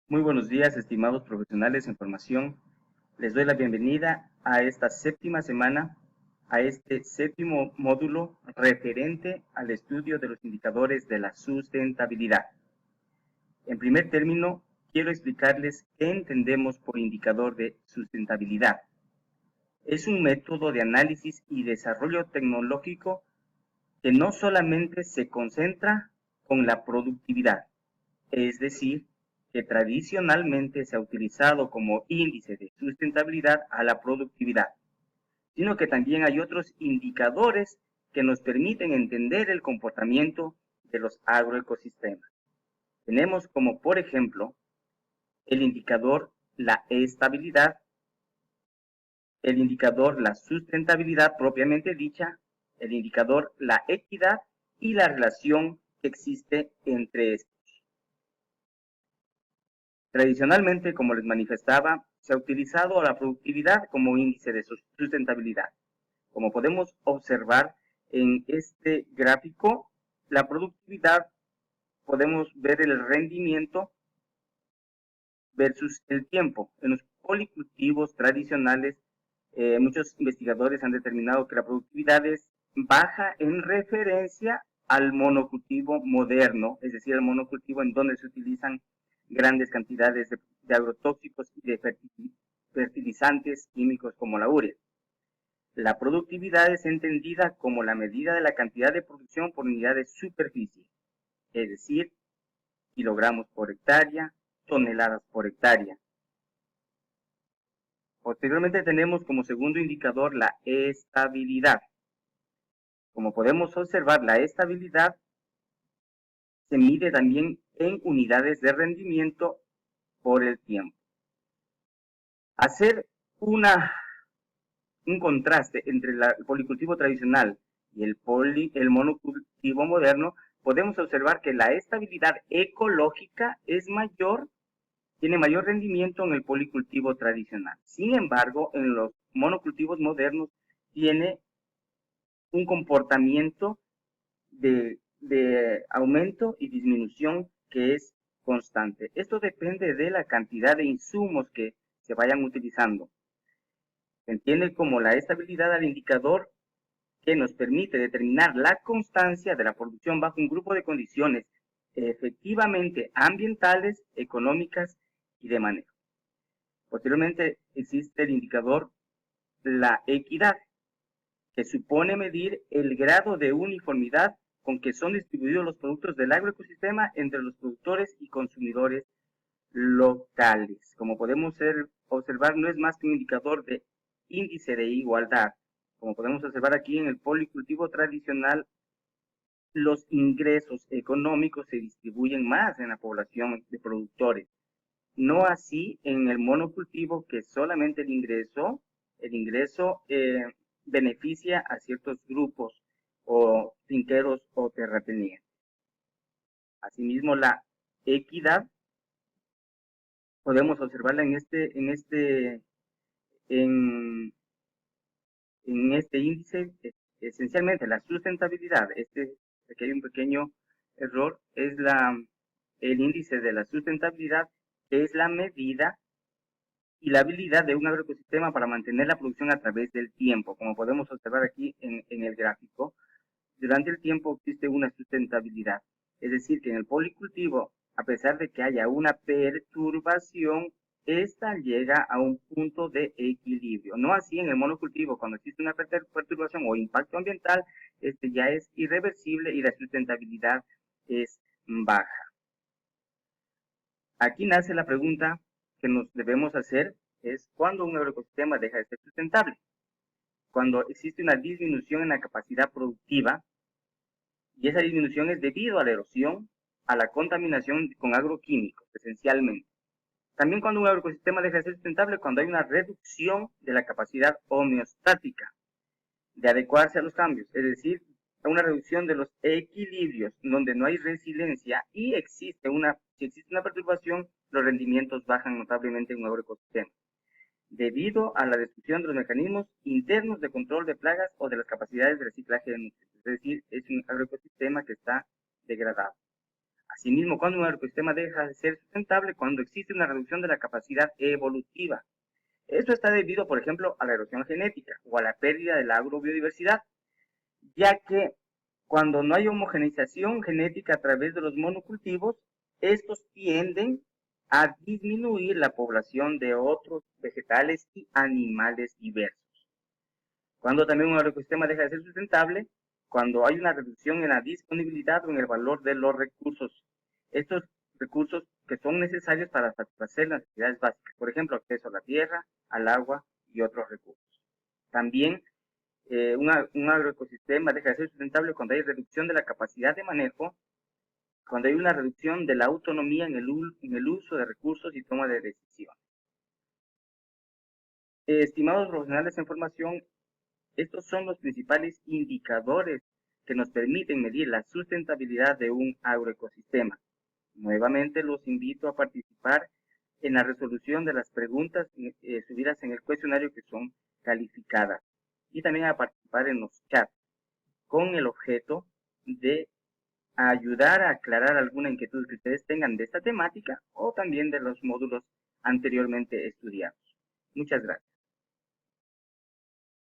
Muy buenos días, estimados profesionales en formación. Les doy la bienvenida a esta séptima semana, a este séptimo módulo referente al estudio de los indicadores de la sustentabilidad. En primer término, quiero explicarles qué entendemos por indicador de sustentabilidad. Es un método de análisis y desarrollo tecnológico que no solamente se concentra con la productividad, es decir, que tradicionalmente se ha utilizado como índice de sustentabilidad a la productividad, sino que también hay otros indicadores que nos permiten entender el comportamiento de los agroecosistemas. Tenemos como, por ejemplo, el indicador la estabilidad, el indicador la sustentabilidad propiamente dicha, el indicador la equidad y la relación que existe entre estos. Tradicionalmente, como les manifestaba, se ha utilizado la productividad como índice de sustentabilidad. Como podemos observar en este gráfico, la productividad, podemos ver el rendimiento versus el tiempo. En los policultivos tradicionales, muchos investigadores han determinado que la productividad es baja en referencia al monocultivo moderno, es decir, el monocultivo en donde se utilizan grandes cantidades de agrotóxicos y de fertilizantes químicos como la urea. La productividad es entendida como la medida de la cantidad de producción por unidad de superficie, es decir, kilogramos por hectárea, toneladas por hectárea. Posteriormente tenemos como segundo indicador la estabilidad. Como podemos observar, la estabilidad se mide también en unidades de rendimiento por el tiempo. Hacer un contraste entre el policultivo tradicional y el monocultivo moderno, podemos observar que la estabilidad ecológica es mayor, tiene mayor rendimiento en el policultivo tradicional. Sin embargo, en los monocultivos modernos tiene un comportamiento de aumento y disminución que es constante. Esto depende de la cantidad de insumos que se vayan utilizando. Se entiende como la estabilidad al indicador que nos permite determinar la constancia de la producción bajo un grupo de condiciones efectivamente ambientales, económicas y de manejo. Posteriormente existe el indicador la equidad, que supone medir el grado de uniformidad con que son distribuidos los productos del agroecosistema entre los productores y consumidores locales. Como podemos observar, no es más que un indicador de índice de igualdad. Como podemos observar aquí en el policultivo tradicional, los ingresos económicos se distribuyen más en la población de productores. No así en el monocultivo, que solamente el ingreso beneficia a ciertos grupos o finqueros o terratenientes. Asimismo, la equidad podemos observarla en, en este índice, esencialmente la sustentabilidad. Aquí hay un pequeño error, es el índice de la sustentabilidad, que es la medida y la habilidad de un agroecosistema para mantener la producción a través del tiempo. Como podemos observar aquí en el gráfico, durante el tiempo existe una sustentabilidad. Es decir, que en el policultivo, a pesar de que haya una perturbación, esta llega a un punto de equilibrio. No así en el monocultivo, cuando existe una perturbación o impacto ambiental, este ya es irreversible y la sustentabilidad es baja. Aquí nace la pregunta que nos debemos hacer, es ¿cuándo un agroecosistema deja de ser sustentable? Cuando existe una disminución en la capacidad productiva, y esa disminución es debido a la erosión, a la contaminación con agroquímicos, esencialmente. También cuando un agroecosistema deja de ser sustentable, cuando hay una reducción de la capacidad homeostática de adecuarse a los cambios, es decir, una reducción de los equilibrios, donde no hay resiliencia y si existe una perturbación, los rendimientos bajan notablemente en un agroecosistema, debido a la destrucción de los mecanismos internos de control de plagas o de las capacidades de reciclaje de nutrientes. Es decir, es un agroecosistema que está degradado. Asimismo, cuando un agroecosistema deja de ser sustentable, cuando existe una reducción de la capacidad evolutiva. Esto está debido, por ejemplo, a la erosión genética o a la pérdida de la agrobiodiversidad, ya que cuando no hay homogeneización genética a través de los monocultivos, estos tienden a disminuir la población de otros vegetales y animales diversos. Cuando también un agroecosistema deja de ser sustentable, cuando hay una reducción en la disponibilidad o en el valor de los recursos. Estos recursos que son necesarios para satisfacer las necesidades básicas, por ejemplo, acceso a la tierra, al agua y otros recursos. También un agroecosistema deja de ser sustentable cuando hay reducción de la capacidad de manejo, cuando hay una reducción de la autonomía en el uso de recursos y toma de decisiones. Estimados profesionales en formación, estos son los principales indicadores que nos permiten medir la sustentabilidad de un agroecosistema. Nuevamente los invito a participar en la resolución de las preguntas subidas en el cuestionario que son calificadas y también a participar en los chats con el objeto de ayudar a aclarar alguna inquietud que ustedes tengan de esta temática o también de los módulos anteriormente estudiados. Muchas gracias.